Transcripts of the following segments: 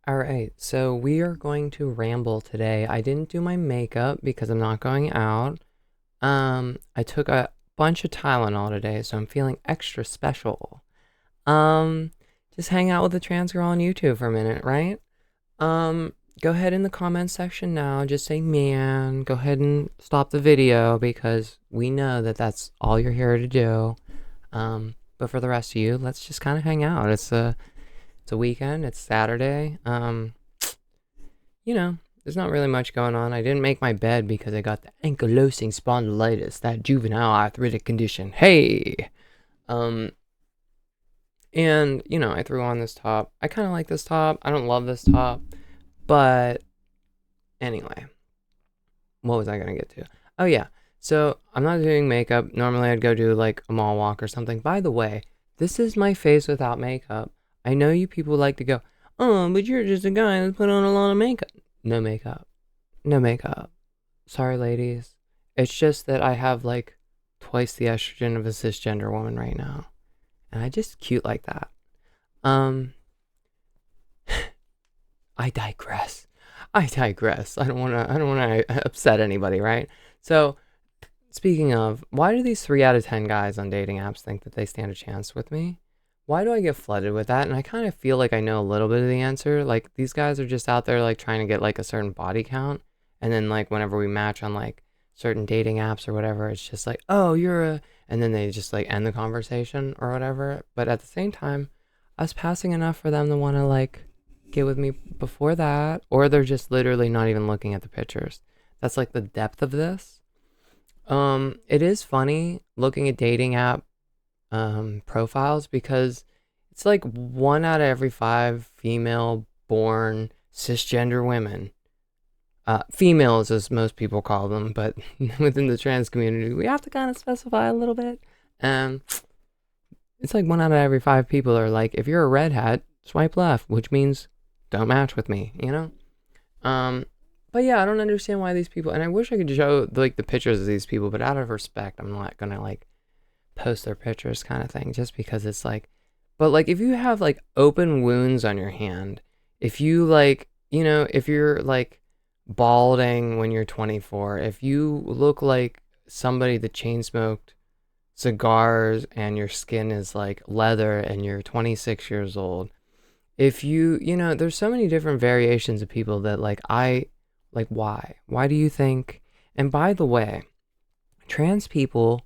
All right, so we are going to ramble today. I didn't do my makeup because I'm not going out. I took a bunch of Tylenol today, so I'm feeling extra special. Um, just hang out with the trans girl on YouTube for a minute, right? Um, Go ahead in the comments section now. Just say man. Go ahead and stop the video because we know that that's all you're here to do. But for the rest of you, let's just kind of hang out. It's a weekend. It's Saturday. There's not really much going on. I didn't make my bed because I got the ankylosing spondylitis, that juvenile arthritic condition. Hey! Um, and, I threw on this top. I kind of like this top. I don't love this top. But anyway, what was I going to get to? Oh, yeah. So I'm not doing makeup. Normally I'd go do like a mall walk or something. By the way, this is my face without makeup. I know you people like to go, oh, but you're just a guy that put on a lot of makeup. No makeup. No makeup. Sorry, ladies. It's just that I have like twice the estrogen of a cisgender woman right now. And I just cute like that. Um, I digress. I digress. I don't wanna upset anybody, right? So speaking of, why do these 3 out of 10 guys on dating apps think that they stand a chance with me? Why do I get flooded with that? And I kind of feel like I know a little bit of the answer. Like these guys are just out there like trying to get like a certain body count. And then like whenever we match on like certain dating apps or whatever, it's just like, oh, you're a, and then they just like end the conversation or whatever. But at the same time, I was passing enough for them to want to like get with me before that. Or they're just literally not even looking at the pictures. That's like the depth of this. It is funny looking at dating app profiles because it's like 1 out of every 5 female born cisgender women. Females, as most people call them, but within the trans community, we have to kind of specify a little bit. Um, it's like 1 out of every 5 people are like, if you're a red hat, swipe left, which means don't match with me, you know? Um, but yeah, I don't understand why these people, and I wish I could show like the pictures of these people, but out of respect, I'm not gonna like post their pictures kind of thing, just because it's like, but like if you have like open wounds on your hand, if you like, if you're like balding when you're 24, if you look like somebody that chain smoked cigars and your skin is like leather and you're 26 years old, if there's so many different variations of people that like why do you think? And by the way, trans people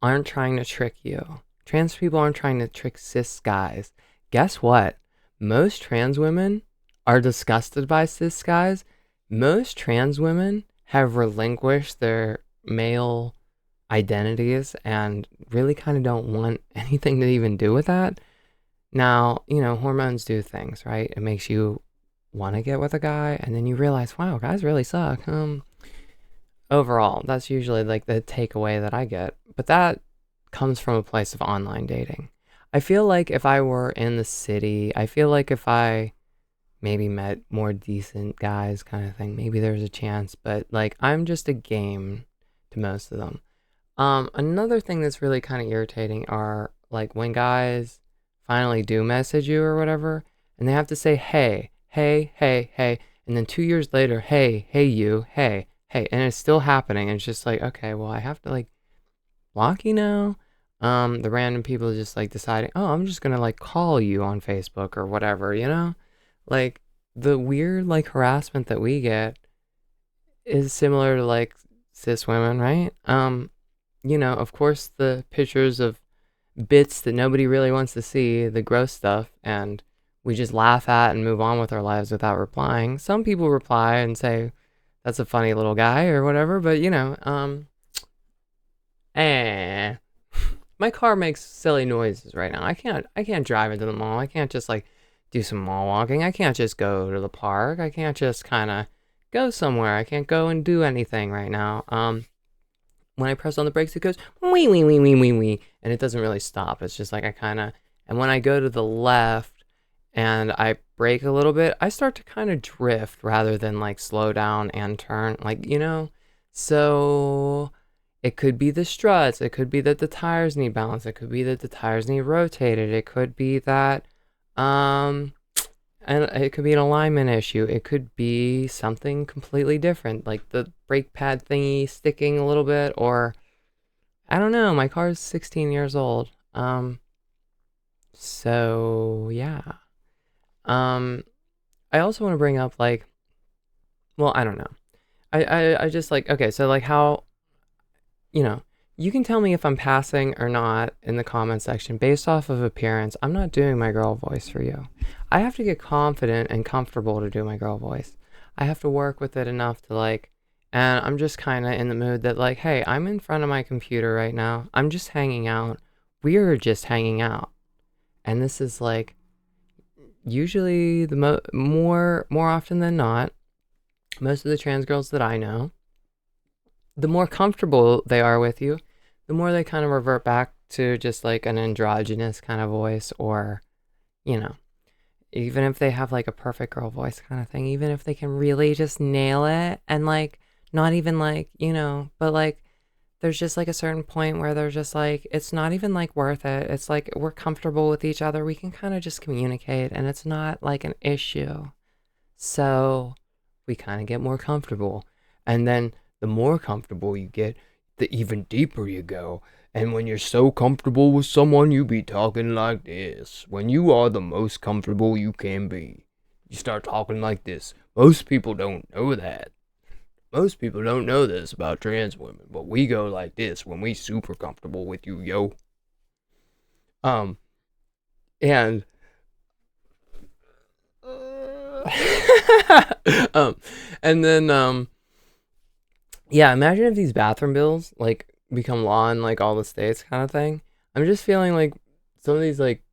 aren't trying to trick you. Trans people aren't trying to trick cis guys. Guess what? Most trans women are disgusted by cis guys. Most trans women have relinquished their male identities and really kind of don't want anything to even do with that. Now, hormones do things, right? It makes you want to get with a guy, and then you realize, wow, guys really suck. Overall, that's usually like the takeaway that I get. But that comes from a place of online dating. I feel like if I were in the city, I feel like if I maybe met more decent guys kind of thing, maybe there's a chance, but like I'm just a game to most of them. Another thing that's really kind of irritating are like when guys finally do message you or whatever, and they have to say, hey, hey, hey, hey, and then 2 years later, hey, hey, you, hey, and it's still happening. And it's just like, okay, well, I have to like block you now. The random people just like deciding, oh, I'm just gonna like call you on Facebook or whatever, like the weird like harassment that we get is similar to like cis women, right? Of course, the pictures of bits that nobody really wants to see, the gross stuff, and we just laugh at and move on with our lives without replying. Some people reply and say, that's a funny little guy or whatever, but eh. My car makes silly noises right now. I can't drive into the mall. I can't just like do some mall walking. I can't just go to the park. I can't just kind of go somewhere. I can't go and do anything right now. When I press on the brakes, it goes wee wee wee wee wee wee, and it doesn't really stop. It's just like I kind of, and when I go to the left and I brake a little bit, I start to kind of drift rather than like slow down and turn, So it could be the struts. It could be that the tires need balance. It could be that the tires need rotated. It could be that, And it could be an alignment issue. It could be something completely different, like the brake pad thingy sticking a little bit, or I don't know. My car's 16 years old. So yeah. Um, I also want to bring up like, well, I don't know. I just like, okay, so like how, you know, you can tell me if I'm passing or not in the comment section based off of appearance. I'm not doing my girl voice for you. I have to get confident and comfortable to do my girl voice. I have to work with it enough to like, and I'm just kind of in the mood that like, hey, I'm in front of my computer right now. I'm just hanging out. We're just hanging out. And this is like usually the more often than not, most of the trans girls that I know, the more comfortable they are with you, the more they kind of revert back to just like an androgynous kind of voice, or, you know, even if they have like a perfect girl voice kind of thing, even if they can really just nail it and like not even like, but like there's just like a certain point where they're just like, it's not even like worth it. It's like we're comfortable with each other. We can kind of just communicate and it's not like an issue. So we kind of get more comfortable. And then the more comfortable you get, the even deeper you go. And when you're so comfortable with someone, you be talking like this. When you are the most comfortable you can be, you start talking like this. Most people don't know that. Most people don't know this about trans women, but we go like this when we super comfortable with you, yo. Um, and um, and then yeah, imagine if these bathroom bills like become law in like all the states kind of thing. I'm just feeling like some of these like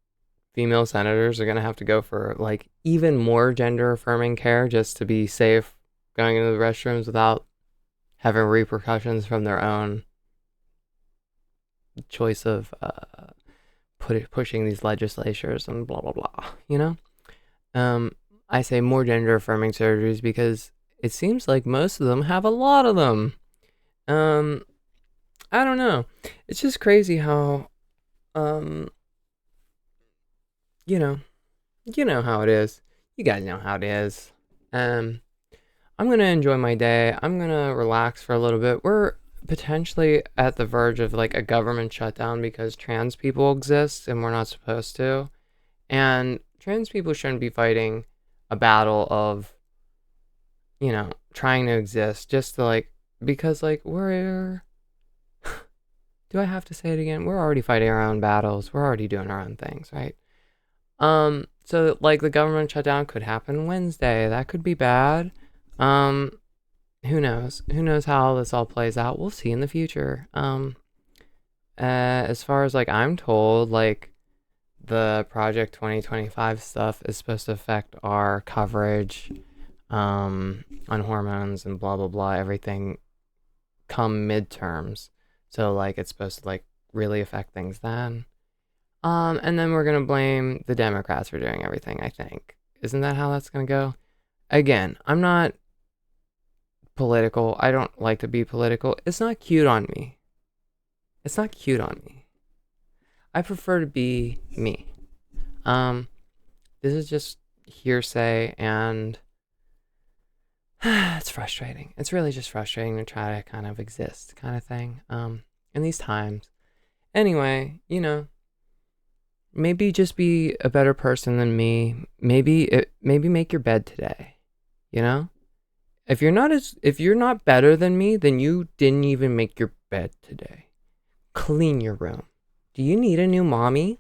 female senators are gonna have to go for like even more gender affirming care just to be safe going into the restrooms without having repercussions from their own choice of pushing these legislatures and blah blah blah. Um, I say more gender affirming surgeries because it seems like most of them have a lot of them. Um, I don't know. It's just crazy how, um, you know, you know how it is. You guys know how it is. Um, I'm gonna enjoy my day. I'm gonna relax for a little bit. We're potentially at the verge of like a government shutdown because trans people exist and we're not supposed to. And trans people shouldn't be fighting a battle of, trying to exist just to like, because like we're, do I have to say it again? We're already fighting our own battles. We're already doing our own things, right? So like the government shutdown could happen Wednesday. That could be bad. Um, who knows? Who knows how this all plays out? We'll see in the future. As far as like I'm told, like the Project 2025 stuff is supposed to affect our coverage on hormones and blah blah blah, everything come midterms. So like it's supposed to like really affect things then. And then we're gonna blame the Democrats for doing everything, I think. Isn't that how that's gonna go? Again, I'm not political. I don't like to be political. It's not cute on me. It's not cute on me. I prefer to be me. This is just hearsay and it's frustrating. It's really just frustrating to try to kind of exist kind of thing. In these times. Anyway, maybe just be a better person than me. Maybe make your bed today. You know? If you're not better than me, then you didn't even make your bed today. Clean your room. Do you need a new mommy?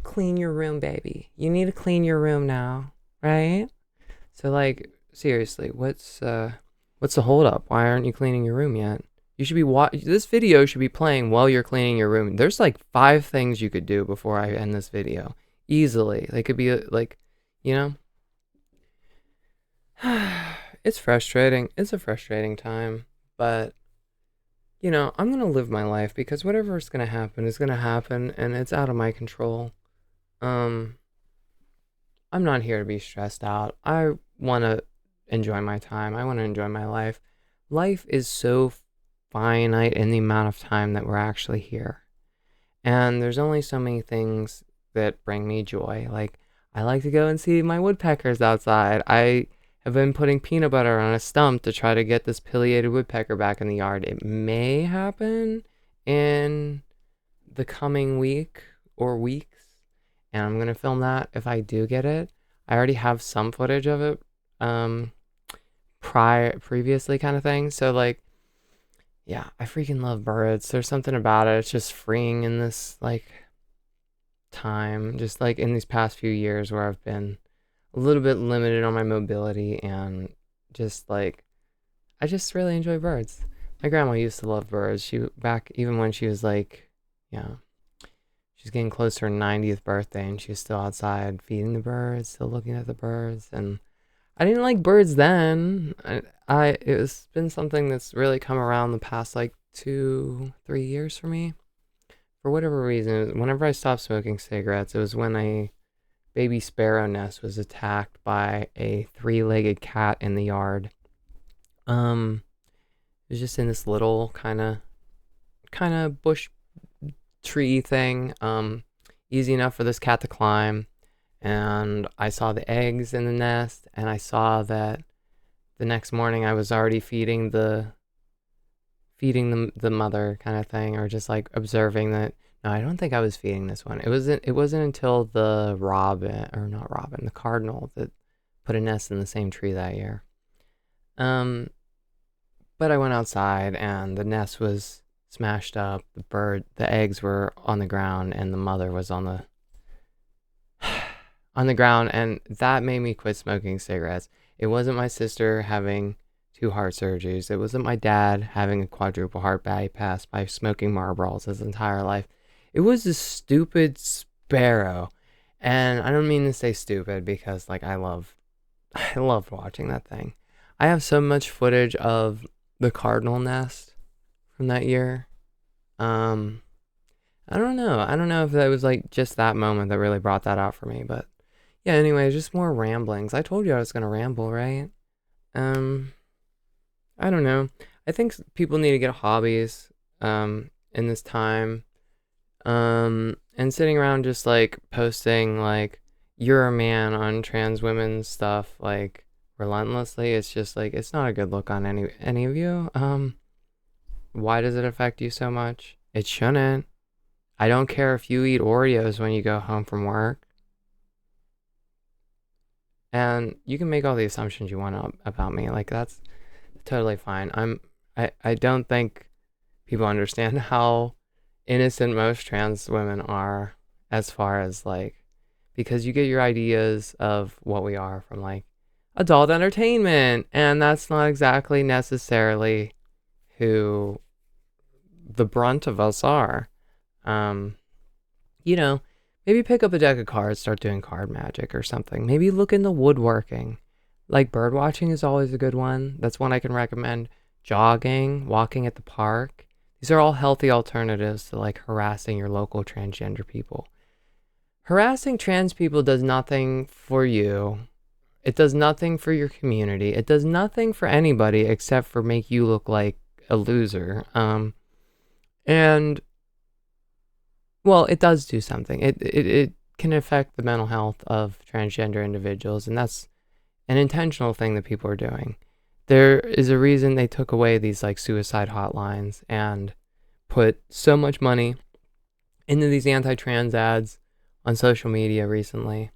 Clean your room, baby. You need to clean your room now, right? So like seriously, what's the holdup? Why aren't you cleaning your room yet? You should be this video should be playing while you're cleaning your room. There's like 5 things you could do before I end this video. Easily. They could be like, you know, it's frustrating. It's a frustrating time, but I'm going to live my life because whatever is going to happen is going to happen and it's out of my control. I'm not here to be stressed out. I want to enjoy my time. I want to enjoy my life. Life is so finite in the amount of time that we're actually here. And there's only so many things that bring me joy. Like, I like to go and see my woodpeckers outside. I have been putting peanut butter on a stump to try to get this pileated woodpecker back in the yard. It may happen in the coming week or weeks, and I'm gonna film that if I do get it. I already have some footage of it, um, previously kind of thing. So like, yeah, I freaking love birds. There's something about it. It's just freeing in this like time, just like in these past few years where I've been a little bit limited on my mobility and just like I just really enjoy birds. My grandma used to love birds. She back even when she was like, yeah, she's getting close to her 90th birthday and she was still outside feeding the birds, still looking at the birds. And I didn't like birds then. It's been something that's really come around the past like 2, 3 years for me. For whatever reason, whenever I stopped smoking cigarettes, it was when a baby sparrow nest was attacked by a three-legged cat in the yard. It was just in this little kind of bush tree thing. Easy enough for this cat to climb. And I saw the eggs in the nest, and I saw that the next morning I was already feeding the mother kind of thing, or just like observing that. No, I don't think I was feeding this one. It wasn't until the robin, or not robin, the cardinal that put a nest in the same tree that year. Um, but I went outside and the nest was smashed up. The eggs were on the ground, and the mother was on the ground, and that made me quit smoking cigarettes. It wasn't my sister having 2 heart surgeries. It wasn't my dad having a quadruple heart bypass by smoking Marlboros his entire life. It was this stupid sparrow. And I don't mean to say stupid because like I loved watching that thing. I have so much footage of the cardinal nest from that year. Um I don't know. I don't know if that was like just that moment that really brought that out for me, but yeah, anyway, just more ramblings. I told you I was going to ramble, right? Um I don't know. I think people need to get hobbies in this time. And sitting around just like posting like you're a man on trans women's stuff like relentlessly, it's just like it's not a good look on any of you. Why does it affect you so much? It shouldn't. I don't care if you eat Oreos when you go home from work. And you can make all the assumptions you want about me. Like that's totally fine. I don't think people understand how innocent most trans women are as far as like because you get your ideas of what we are from like adult entertainment, and that's not exactly necessarily who the brunt of us are. Um you know, maybe pick up a deck of cards, start doing card magic or something. Maybe look into woodworking. Like bird watching is always a good one. That's one I can recommend. Jogging, walking at the park. These are all healthy alternatives to like harassing your local transgender people. Harassing trans people does nothing for you. It does nothing for your community. It does nothing for anybody except for make you look like a loser. And well, it does do something. It can affect the mental health of transgender individuals, and that's an intentional thing that people are doing. There is a reason they took away these like suicide hotlines and put so much money into these anti-trans ads on social media recently.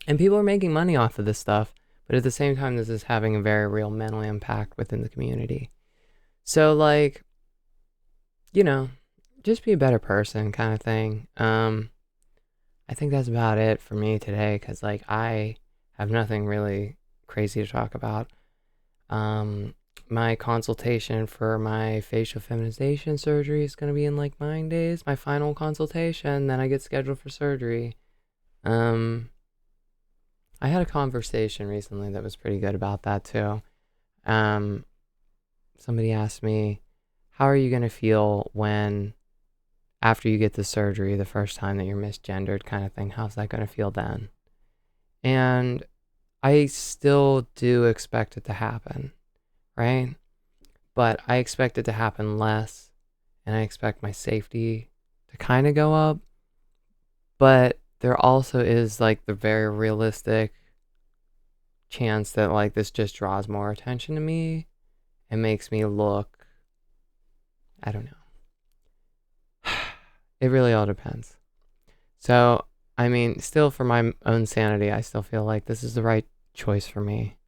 And people are making money off of this stuff, but at the same time this is having a very real mental impact within the community. So like, you know, just be a better person kind of thing. I think that's about it for me today cuz like I have nothing really crazy to talk about. My consultation for my facial feminization surgery is going to be in like 9 days. My final consultation, then I get scheduled for surgery. Um, I had a conversation recently that was pretty good about that too. Um, Somebody asked me, "How are you going to feel when after you get the surgery, the first time that you're misgendered, kind of thing? How's that going to feel then?" And I still do expect it to happen, right? But I expect it to happen less, and I expect my safety to kind of go up. But there also is like the very realistic chance that like this just draws more attention to me and makes me look, I don't know. It really all depends. So, I mean, still for my own sanity, I still feel like this is the right choice for me.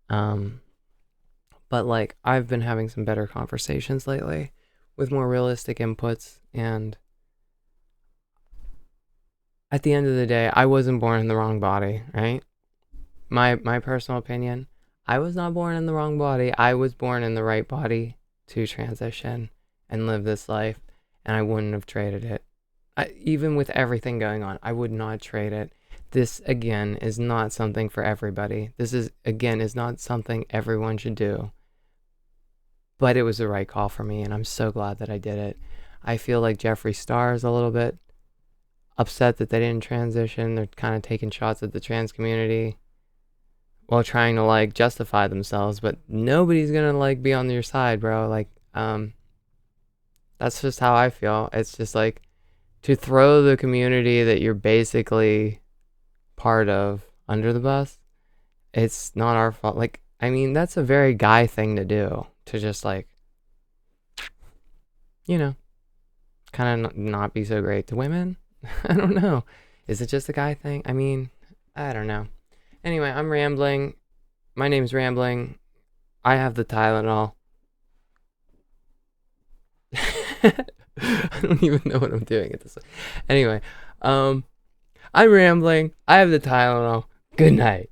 Um, but like I've been having some better conversations lately with more realistic inputs, and at the end of the day, I wasn't born in the wrong body, right? My personal opinion, I was not born in the wrong body. I was born in the right body to transition and live this life, and I wouldn't have traded it. Even with everything going on, I would not trade it. This again is not something for everybody. This is again is not something everyone should do. But it was the right call for me, and I'm so glad that I did it. I feel like Jeffree Star is a little bit upset that they didn't transition. They're kind of taking shots at the trans community while trying to like justify themselves, but nobody's gonna like be on your side, bro. Like, that's just how I feel. It's just like to throw the community that you're basically part of under the bus. It's not our fault. Like, I mean, that's a very guy thing to do, to just like, you know, kind of not be so great to women. I don't know. Is it just a guy thing? I mean, I don't know. Anyway, I'm rambling. My name's Rambling. I have the Tylenol. I don't even know what I'm doing at this point. Anyway, I'm rambling. I have the Tylenol. Good night.